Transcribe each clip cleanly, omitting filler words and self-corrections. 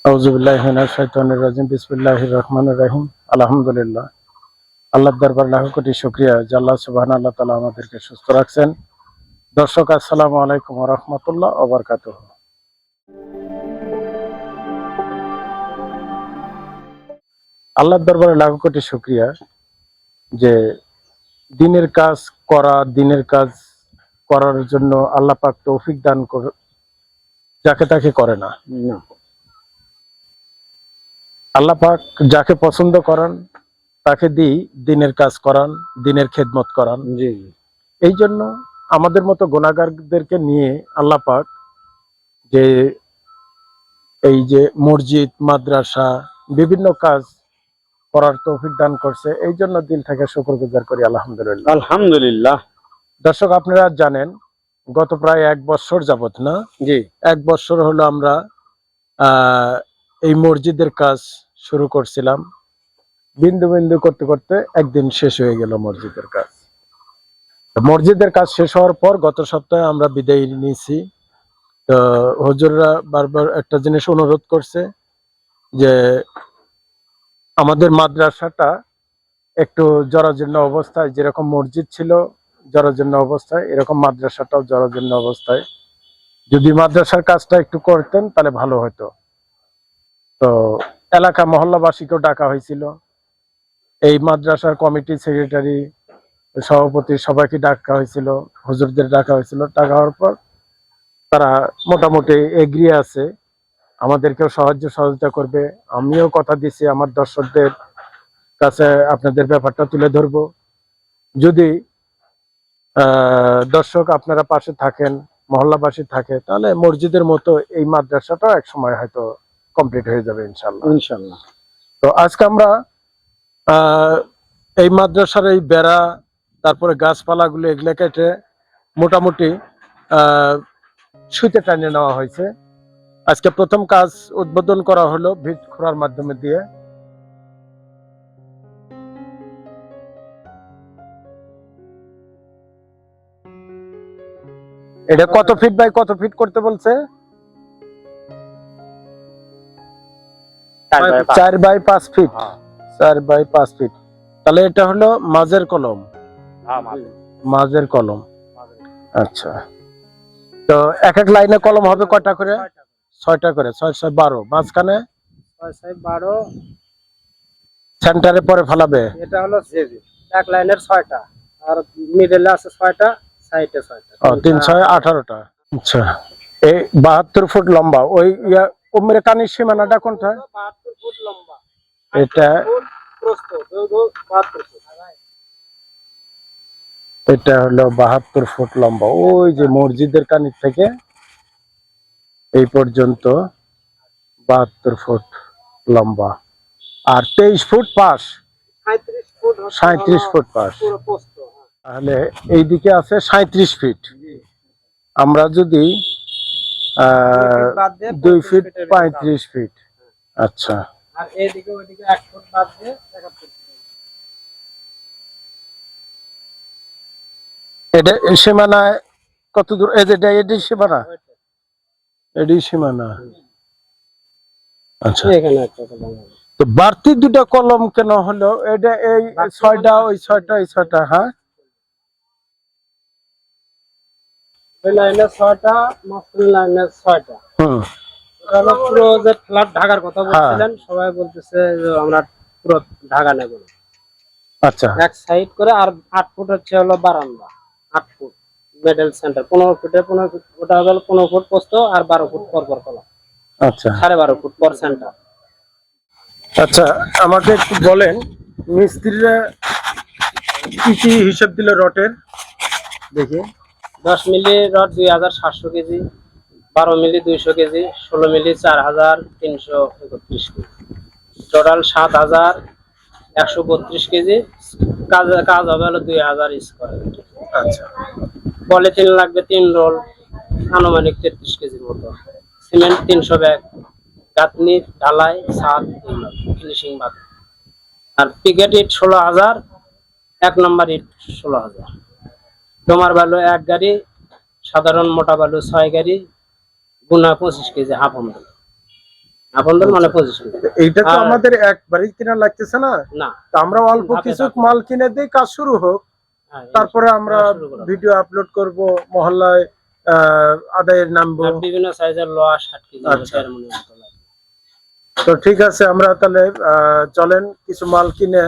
আউযুবিল্লাহি মিনাশ শাইতানির রাজিম। বিসমিল্লাহির রহমানির রহিম। আলহামদুলিল্লাহ। আল্লাহর দরবারে লাখো কোটি শুকরিয়া যে আল্লাহ সুবহানাহু ওয়া তাআলা আমাদেরকে সুস্থ রাখছেন। দর্শক, আসসালামু আলাইকুম ওয়া রাহমাতুল্লাহ ওয়া বারাকাতুহু। আল্লাহর দরবারে লাখো কোটি শুকরিয়া যে দিনের কাজ করার জন্য আল্লাহ পাক তৌফিক দান করে, যাকে তাকে করে না। আল্লাহ পাক যাকে পছন্দ করেন তাকে দিনের কাজ করান, দিনের খেদমত করান। জি এই জন্য আমাদের মতো গুনাহগারদেরকে নিয়ে আল্লাহ পাক যে এই যে মসজিদ, মাদ্রাসা, বিভিন্ন কাজ করার তৌফিক দান করছে, এই জন্য দিল থেকে শুকরগুজার করি আলহামদুলিল্লাহ। আলহামদুলিল্লাহ। দর্শক, আপনারা জানেন গত প্রায় 1 বছর যাবত না, জি 1 বছর হলো আমরা এই মসজিদের কাজ শুরু করছিলাম। বিন্দু বিন্দু করতে করতে একদিন শেষ হয়ে গেল মসজিদের কাজ। মসজিদের কাজ শেষ হওয়ার পর গত সপ্তাহে আমরা বিদায় নিয়েছি। তো হুজুররা বারবার একটা জিনিস অনুরোধ করছে যে আমাদের মাদ্রাসাটা একটু জরাজীর্ণ অবস্থায়, যেরকম মসজিদ ছিল জরাজীর্ণ অবস্থায়, এরকম মাদ্রাসাটাও জরাজীর্ণ অবস্থায়। যদি মাদ্রাসার কাজটা একটু করতেন তাহলে ভালো হতো। তো এলাকা মহল্লাবাসীকেও ডাকা হয়েছিল, এই মাদ্রাসার কমিটি, সেক্রেটারি, সভাপতি সবাইকে ডাকা হয়েছিল, হুজুরদের ডাকা হয়েছিল। ডাকা হওয়ার পর তারা মোটামুটি এগিয়ে আছে, আমাদেরকেও সহযোগিতা করবে। আমিও কথা দিছি আমার দর্শকদের কাছে আপনাদের ব্যাপারটা তুলে ধরবো। যদি দর্শক আপনারা পাশে থাকেন, মহল্লাবাসী থাকে, তাহলে মসজিদের মতো এই মাদ্রাসাটাও এক সময় হয়তো কমপ্লিট হয়ে যাবে ইনশাল্লাহ। ইনশাআল্লাহ। তো আজকে আমরা এই মাদ্রাসার এই বেড়া, তারপরে গাছপালাগুলো এগুলো কেটে মোটামুটি সুতে টানিয়ে নেওয়া হয়েছে। আজকে প্রথম কাজ উদ্বোধন করা হলো ভিত খোঁড়ার মাধ্যমে দিয়ে। এটা কত ফিট বাই কত ফিট করতে বলছে? 4 বাই 5 ফিট। 4 by 5 fit. তাহলে এটা হলো মাঝের কলম। মাঝের কলম। আচ্ছা, তো এক এক লাইনে কলম হবে কয়টা করে? 6টা করে। 6 6 12। মাঝখানে 6 6 12। সেন্টারে পরে ফেলাবে। এটা হলো জেবি, এক লাইনের 6টা, আর মিডলে আছে 6টা, সাইডে 6টা। 3 6 18টা। আচ্ছা, এই 72 ফুট লম্বা। ওই উমরে কানির সীমানাটা কোনটা? 72 ফুট লম্বা। এটা প্রস্থ দৈর্ঘ্য 72 ফুট। এটা হলো 72 ফুট লম্বা। ওই যে মসজিদের কানির থেকে এই পর্যন্ত 72 ফুট লম্বা, আর 23 ফুট পাশ, 37 ফুট, 37 ফুট পাশ। পুরো প্রস্থ। তাহলে এইদিকে আছে 37 ফিট। আমরা যদি 2 ফিট 35 ফিট। আচ্ছা, আর এইদিকে ওইদিকে 1 ফুট বাদ দিয়ে 71 ফুট। এটা সীমানায় কত দূর? এই যে এটাই সীমানা, এটাই সীমানা। আচ্ছা, এখানে একটা কলম হবে। তো বাড়তি 2টা কলম কেন হলো? এটা এই 6টা, ওই 6টা, এই 6টা। হ্যাঁ, ওই লাইনে 6টা, মাঝখানে লাইনে 6টা। হুম। এটা হলো পুরো যে ফ্ল্যাট ঢাকার কথা বলছিলেন, সবাই বলতেছে যে আমরা পুরো ঢাকা নেব না। আচ্ছা, এক সাইড করে, আর 8 ফুট হচ্ছে হলো বারান্দা। 8 ফুট মিডল সেন্টার, 15 ফুটে 15 ফুট। ওটা হলো 15 ফুট প্রস্থ, আর 12 ফুট পর পর কলা। আচ্ছা, 12.5 ফুট পর সেন্টার। আচ্ছা, আমাকে একটু বলেন মিস্ত্রিরা কি কি হিসাব দিল রটের? দেখি। 10 মিলি রড 2700 কেজি, 12 মিলি 200 কেজি, 16 মিলি 4331 কেজি, টোটাল 7132 কেজি। কাজ হবে হলো 2000 স্কয়ার। আচ্ছা, পলিথিন লাগবে 3 রোল, আনুমানিক 33 কেজির মতো। সিমেন্ট 300 ব্যাগ, গাঁথনি, ঢালাই, ছাদ, ফিনিশিং বাদ। আর পিকেট ইট 16000, 1 নম্বর ইট 16000। ডোমার বালু 1 গাড়ি, সাধারণ মোটা বালু 6 গাড়ি, গুনা 25 কেজি হাফ আমদানি। আপনাদের মানে পজিশন এইটা তো আর- আমাদের একবারই কিনা লাগতেছে না, না। তো আমরা অল্প ধাপে কিছু ধাপে। মাল কিনে দিই, কাজ শুরু হোক, হ্যাঁ, তারপরে আমরা শুরু করা যাবে। ভিডিও আপলোড করব, মহল্লায় আদায়ের নামবো। আর বিভিন্ন সাইজের লোহা 60 কেজি আচ্ছা। 1.5 মনের মতো লাগে। তো ঠিক আছে, আমরা তাহলে চলেন কিছু মাল কিনে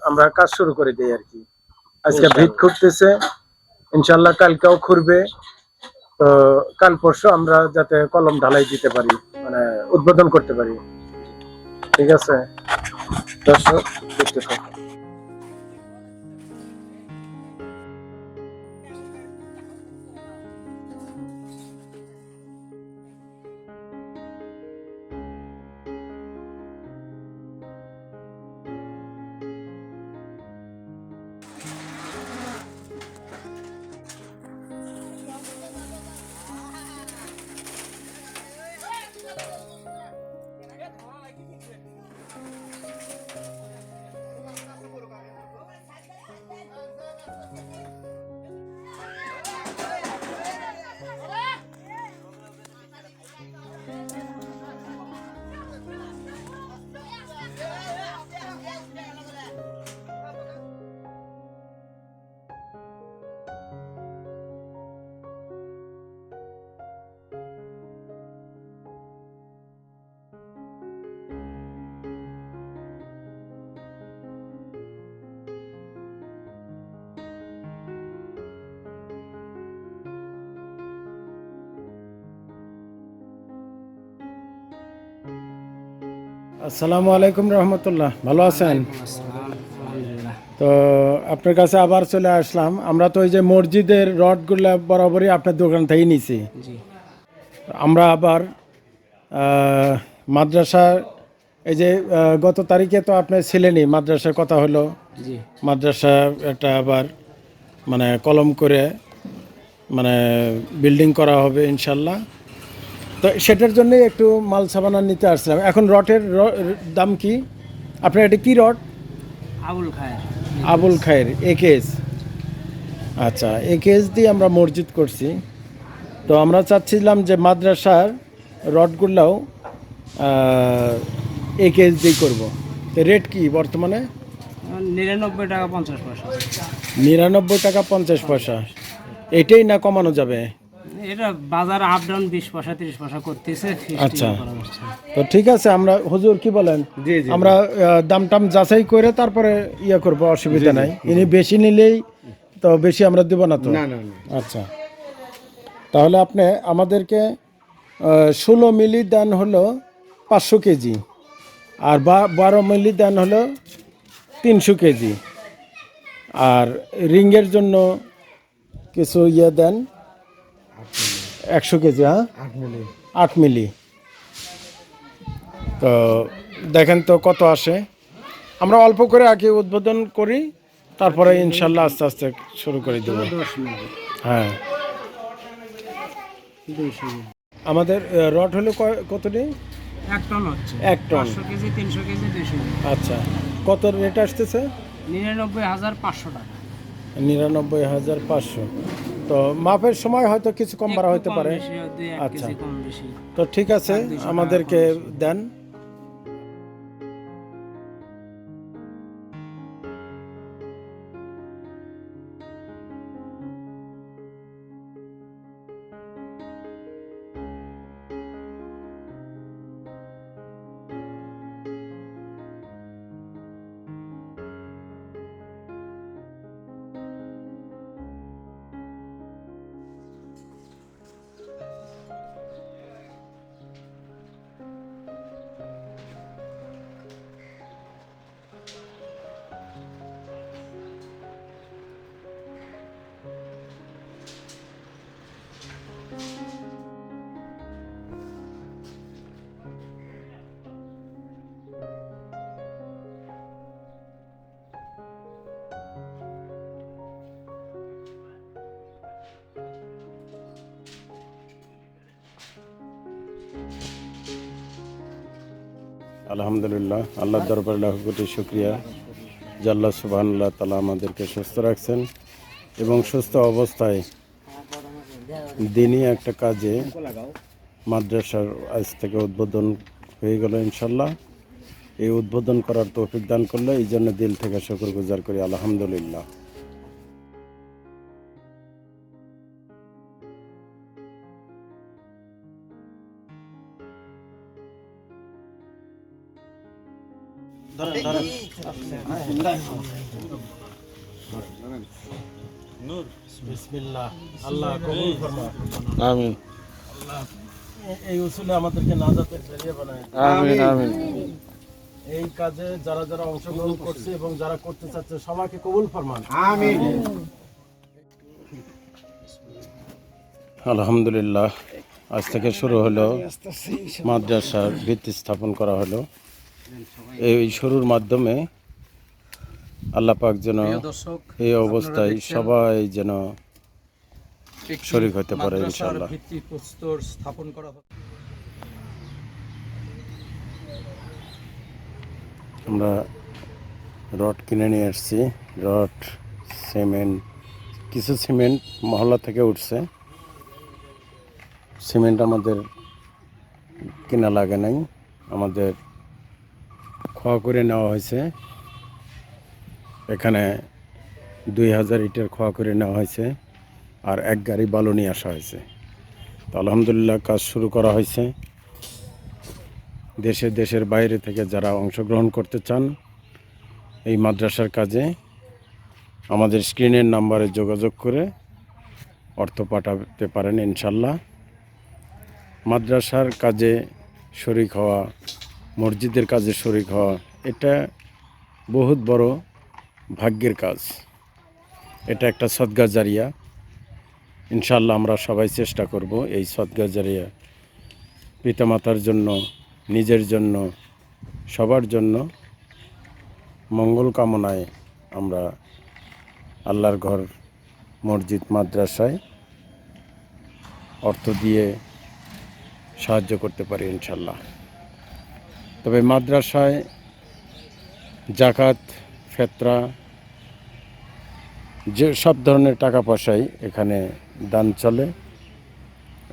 আমরা কাজ শুরু করে দিই আর কি। আজকে ভিত ইনশাআল্লাহ। খুঁড়তেছে, ইনশাল্লাহ কালকেও খুঁড়বে। তো কাল পরশু আমরা যাতে কলম ঢালাই দিতে পারি, মানে উদ্বোধন করতে পারি। ঠিক আছে দর্শক, দেখতে থাকুন। আসসালামু আলাইকুম রহমতুল্লাহ, ভালো আছেন? আলহামদুলিল্লাহ। তো আপনার কাছে আবার চলে আসলাম। আমরা তো ওই যে মসজিদের রডগুলা বরাবরই আপনার দোকান থেকে নিছি। জি আমরা আবার মাদ্রাসা, এই যে গত তারিখে তো আপনার ছিলেনই, মাদ্রাসার কথা হলো। জি মাদ্রাসা একটা আবার মানে কলম করে মানে বিল্ডিং করা হবে ইনশাল্লাহ। তো সেটার জন্যই একটু মাল সাবানা নিতে আসছিলাম। এখন রটের দাম কি? আপনার এটা কি রড? আবুল খায়ের। আবুল খায়ের একেএস। আচ্ছা, একেএস দিয়ে আমরা মসজিদ করছি। তো আমরা চাচ্ছিলাম যে মাদ্রাসার রডগুলোও একেএস দিয়ে করবো। তো রেট কি বর্তমানে? 99 টাকা 50 পয়সা। 99 টাকা 50 পয়সা। এটাই না কমানো যাবে? এটা বাজার আপ ডাউন 20 পয়সা 30 পয়সা করতেছে। আচ্ছা, তো ঠিক আছে, আমরা হুজুর কি বলেন, আমরা দাম টাম যাচাই করে তারপরে ইয়ে করবো, অসুবিধা নাই। ইনি বেশি নিলেই তো বেশি আমরা দেব না তো? আচ্ছা, তাহলে আপনি আমাদেরকে 16 মিলি দেন হলো 500 কেজি, আর 12 মিলি দেন হলো 300 কেজি, আর রিংয়ের জন্য কিছু ইয়ে দেন 100 কেজি। হ্যাঁ, 8 মিলি। তো দেখেন তো কত আসে। আমরা অল্প করে আগে উদ্বোধন করি, তারপরে ইনশাল্লাহ আস্তে আস্তে শুরু করে দেব। হ্যাঁ, আমাদের রড হলো কতটি? 1 টন হচ্ছে। 1 টন। 500 KG 300 KG 200 KG. আচ্ছা, কত রেট আসতেছে? 99,500 টাকা। 99,500। তো মাপের সময় হয়তো কিছু কম বাড়া হতে একটু কম পারে। বেশি, 2-1 আচ্ছা, কেজি কম বেশি। তো ঠিক আছে, 200 টাকা আমাদেরকে কম বেশি। দেন। আলহামদুলিল্লাহ, আল্লাহর দরবারে লাখ কোটি শুকরিয়া যে আল্লাহ সুবহানাল্লাহ তাআলা আমাদেরকে সুস্থ রাখছেন এবং সুস্থ অবস্থায় দিনই একটা কাজে মাদ্রাসার আজ থেকে উদ্বোধন হয়ে গেল ইনশাল্লাহ। এই উদ্বোধন করার তৌফিক দান করলো, এই জন্য দিল থেকে শুকরগুজার করি, আলহামদুলিল্লাহ। বিসমিল্লাহ, আল্লাহ কবুল ফরমা। আমিন এই উসুলে আমাদেরকে নাজাতের জরিয়া বানায়। আমিন আমিন এই কাজে যারা যারা অংশগ্রহণ করছে এবং যারা করতে চাচ্ছে সবাইকে কবুল ফরমান। আলহামদুলিল্লাহ, আজ থেকে শুরু হলো মাদ্রাসার ভিত্তি স্থাপন করা হলো। এই শুরুর মাধ্যমে আল্লাহ পাক যেন এই অবস্থায় সবাই যেন শরীক হতে পারে ইনশাআল্লাহ। ভিত্তিপ্রস্তর স্থাপন করা হবে। আমরা রড কিনে নিয়ে আসছি, রড, সিমেন্ট, কিছু সিমেন্ট মহল্লা থেকে উঠছে। সিমেন্ট আমাদের কেনা লাগে নাই, আমাদের খোয়া করে নেওয়া হয়েছে। এখানে 2000 ইটের খোয়া করে নেওয়া হয়েছে, আর এক গাড়ি বালু নিয়ে আসা হয়েছে। তো আলহামদুলিল্লাহ কাজ শুরু করা হয়েছে। দেশের বাইরে থেকে যারা অংশগ্রহণ করতে চান এই মাদ্রাসার কাজে, আমাদের স্ক্রিনের নাম্বারে যোগাযোগ করে অর্থ পাঠাতে পারেন ইনশাল্লাহ। মাদ্রাসার কাজে শরিক হওয়া, মসজিদের কাজে শরিক হওয়া, এটা বহুত বড় ভাগ্যের কাজ। এটা একটা সদকা জারিয়া। ইনশাল্লাহ আমরা সবাই চেষ্টা করব এই সদকা জারিয়া পিতামাতার জন্য, নিজের জন্য, সবার জন্য মঙ্গল কামনায় আমরা আল্লাহর ঘর, মসজিদ, মাদ্রাসায় অর্থ দিয়ে সাহায্য করতে পারি ইনশাল্লাহ। তবে মাদ্রাসায় জাকাত, ফেতরা, যে সব ধরনের টাকা পয়সাই এখানে দান চলে।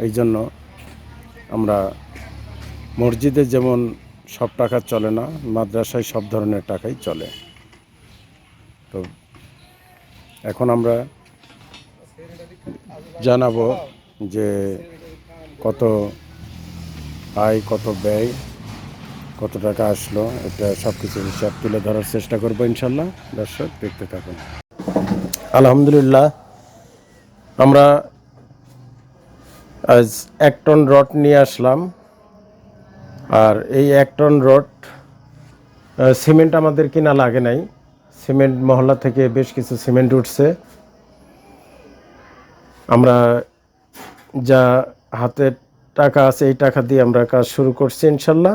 এই জন্য আমরা মসজিদে যেমন সব টাকা চলে না, মাদ্রাসায় সব ধরনের টাকাই চলে। তো এখন আমরা জানাবো যে কত আয়, কত ব্যয়, কত টাকা আসলো, এটা সব কিছু হিসাব তুলে ধরার চেষ্টা করবো ইনশাল্লাহ। দর্শক দেখতে থাকুন। আলহামদুলিল্লাহ, আমরা আজ 1 টন রড নিয়ে আসলাম। আর এই 1 টন রড সিমেন্ট আমাদের কিনা লাগে নাই, সিমেন্ট মহল্লা থেকে বেশ কিছু সিমেন্ট উঠছে। আমরা যা হাতে টাকা আছে এই টাকা দিয়ে আমরা কাজ শুরু করছি ইনশাল্লাহ।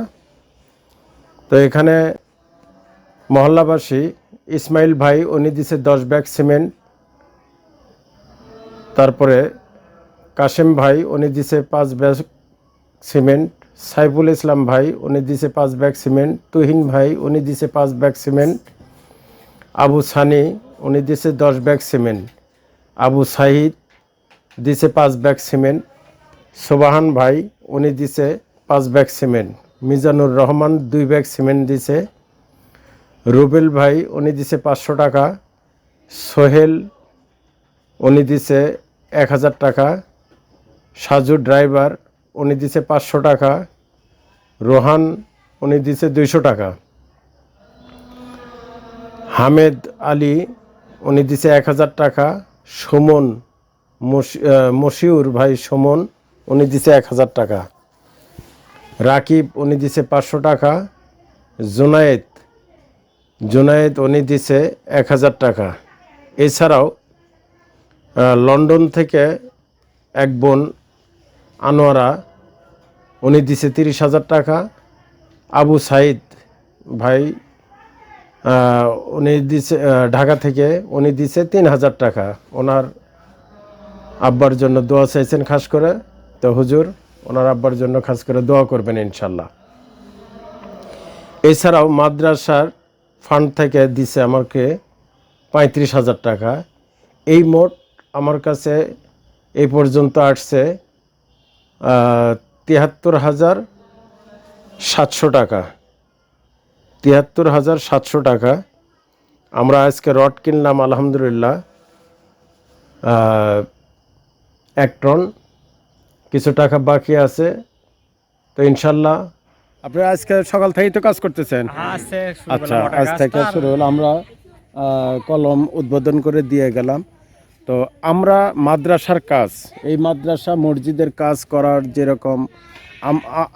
তো এখানে মহল্লাবাসী ইসমাইল ভাই, উনি দিছে 10 ব্যাগ সিমেন্ট। তারপরে কাশেম ভাই, উনি দিছে 5 ব্যাগ সিমেন্ট। সাইফুল ইসলাম ভাই, উনি দিছে 5 ব্যাগ সিমেন্ট। তুহিন ভাই, উনি দিছে 5 ব্যাগ সিমেন্ট। আবু সানি, উনি দিছে 10 ব্যাগ সিমেন্ট। আবু সাহিদ দিছে 5 ব্যাগ সিমেন্ট। সোবাহান ভাই, উনি দিছে 5 bag cement. Mizanur Rahman 2 bag cement দিছে। রুবেল ভাই, উনি দিছে 500 টাকা। সোহেল, উনি দিছে 1000 টাকা। সাজু ড্রাইভার, উনি দিছে 500 টাকা। রোহান, উনি দিছে 200 টাকা। হামেদ আলী, উনি দিছে 1000 টাকা। সুমন, মশিউর ভাই সুমন, উনি দিছে 1000 টাকা। রাকিব, উনি দিছে 500 টাকা। জুনায়েদ, উনি দিছে 1000 টাকা। এছাড়াও লন্ডন থেকে এক বোন আনোয়ারা, উনি দিছে 30,000 টাকা। আবু সাইদ ভাই, উনি দিছে ঢাকা থেকে, উনি দিছে 3000 টাকা। ওনার আব্বার জন্য দোয়া চাইছেন খাস করে। তো হুজুর ওনার আব্বার জন্য খাস করে দোয়া করবেন ইনশাল্লাহ। এছাড়াও মাদ্রাসার ফান্ড থেকে দিছে আমাকে 35,000 টাকা। এই মোট আমার কাছে এই পর্যন্ত আসছে ৭৩,৭০০ টাকা। ৭৩,৭০০ টাকা। আমরা আজকে রড কিনলাম আলহামদুলিল্লাহ 1 টন। কিছু টাকা বাকি আছে, তো ইনশাল্লাহ আপনারা আজকে সকাল থেকেই তো কাজ করতেছেন। আচ্ছা, আজ থেকে শুরু হলো। আমরা কলম উদ্বোধন করে দিয়ে গেলাম। তো আমরা মাদ্রাসার কাজ, এই মাদ্রাসা মসজিদের কাজ করার যেরকম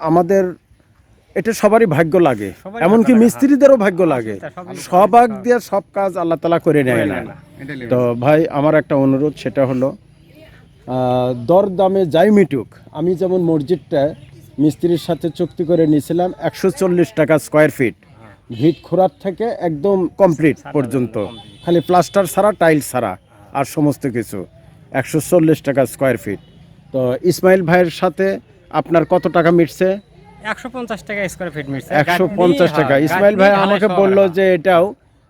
আমাদের এটা সবারই ভাগ্য লাগে, এমনকি মিস্ত্রিদেরও ভাগ্য লাগে। সবাক দিয়ে সব কাজ আল্লাহ তাআলা করে নেয় না। তো ভাই আমার একটা অনুরোধ, সেটা হলো দর দামে যাই মিটুক, আমি যেমন মসজিদটা মিস্ত্রির সাথে চুক্তি করে নিয়েছিলাম 140 টাকা স্কোয়ার ফিট, ভিট খোঁড়ার থেকে একদম কমপ্লিট পর্যন্ত, খালি প্লাস্টার ছাড়া, টাইল ছাড়া, আর সমস্ত কিছু 140 টাকা স্কোয়ার ফিট। তো ইসমাইল ভাইয়ের সাথে আপনার কত টাকা মিটছে? 150 টাকা স্কয়ার ফিট মিটছে। 150 টাকা। ইসমাইল ভাই আমাকে বললো যে এটাও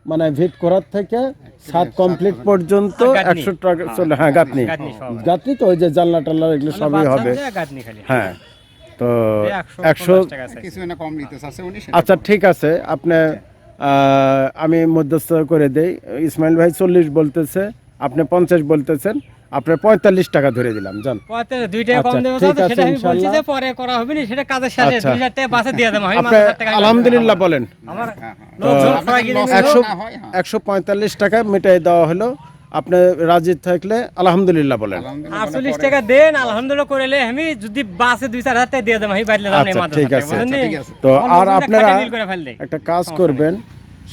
মানে ভিট করার থেকে ছাদ কমপ্লিট পর্যন্ত 100 টাকা চলে। হ্যাঁ, গাঁথনি গাঁথনি তো ওই যে জানলা টাল্লা এগুলো সবই হবে। হ্যাঁ, তো 100 আচ্ছা ঠিক আছে, আপনি আমি মধ্যস্থ করে দেই। ইসমাইল ভাই 40 বলতেছে, আপনি 50 বলতেছেন, আপনার 45 টাকা ধরে দিলাম। জান 45 2 টাকা কম দেব, ঠিক আছে, সেটা আমি বলছি ইনশাআল্লাহ। যে পরে করা হবে না, সেটা কাজের শেষে আচ্ছা। 2000 টাকা বাসে দিয়ে দেব। আপনি আলহামদুলিল্লাহ বলেন। আমার লোকজন সবাই কিনে নিল। 145 টাকা মিটাই দেওয়া হলো। আপনি রাজি থাকলে আলহামদুলিল্লাহ বলেন। 48 টাকা দেন, আলহামদুলিল্লাহ করেলে আমি যদি বাসে 2-4 হাজার টাকা দিয়ে দেব, আমি বাইরে যাব না। আচ্ছা, ঠিক আছে। তো আমার আর লোকজনে আপনারা খাটা মিল করে ফেললে। একটা কাজ করবেন,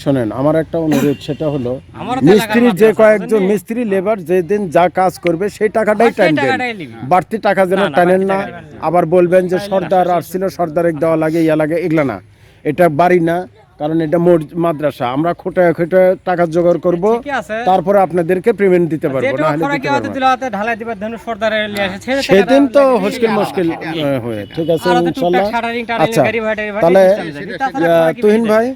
শোনেন আমার একটা অনুরোধ, সেটা হলো আমারও তো মিস্ত্রি এলাকার যে মাদ্রাসা, কয়েকজন বুঝলেন? মিস্ত্রি লেবার যেদিন যা কাজ করবে সেই টাকাটাই সেই টাইম দেন, টাকাটাই নিবি। বাড়তি টাকা যেন না, না, টানেন বাড়তি না। টাকা নেবেন না। আবার বলবেন যে সর্দার আসছিল, সর্দারে দেওয়া লাগে, ইয়া লাগে, এগুলা না। এটা বাড়ি না, কারণ এটা মাদ্রাসা। আমরা খোটা খোটা টাকা জোগাড় করব, ঠিকই আছে। তারপরে আপনাদেরকে পেমেন্ট দিতে পারবো, যেটা না হলে খরা দিতে কি পারবো হতে না। দিল, হাতে ঢালাই দিবার ধরুন সর্দারে নিয়ে আসে, সেদিন তো মুশকিল মুশকিল হয়ে, ঠিক আছে আর ওদের ইনশাআল্লাহ। টুকটাক শাটারিং টারিং আচ্ছা, গাড়ি ভাড়া টাড়ি ভাড়া তাহলে সিস্টেম যাবে। তাছাড়া খরা কি তুহিন বেশি ভাই,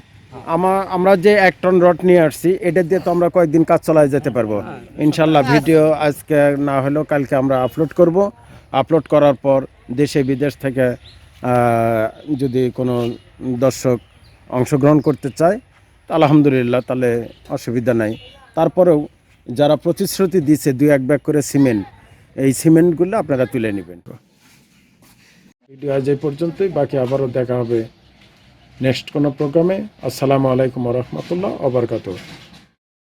আমরা যে 1 টন রড নিয়ে আসছি, এটা দিয়ে তো আমরা কয়েকদিন কাজ চালায় যেতে পারবো ইনশাল্লাহ। ভিডিও আজকে না হলেও কালকে আমরা আপলোড করব। আপলোড করার পর দেশে বিদেশ থেকে যদি কোনো দর্শক অংশগ্রহণ করতে চায়, তা আলহামদুলিল্লাহ, তাহলে অসুবিধা নাই। তারপরেও যারা প্রতিশ্রুতি দিচ্ছে 2-1 ব্যাগ করে সিমেন্ট, এই সিমেন্টগুলো আপনারা তুলে নেবেন। ভিডিও আজ এই পর্যন্তই, বাকি আবারও দেখা হবে নেক্সট কোনো প্রোগ্রামে। আসসালামু আলাইকুম ওয়া রাহমাতুল্লাহ ওয়া বারাকাতুহু।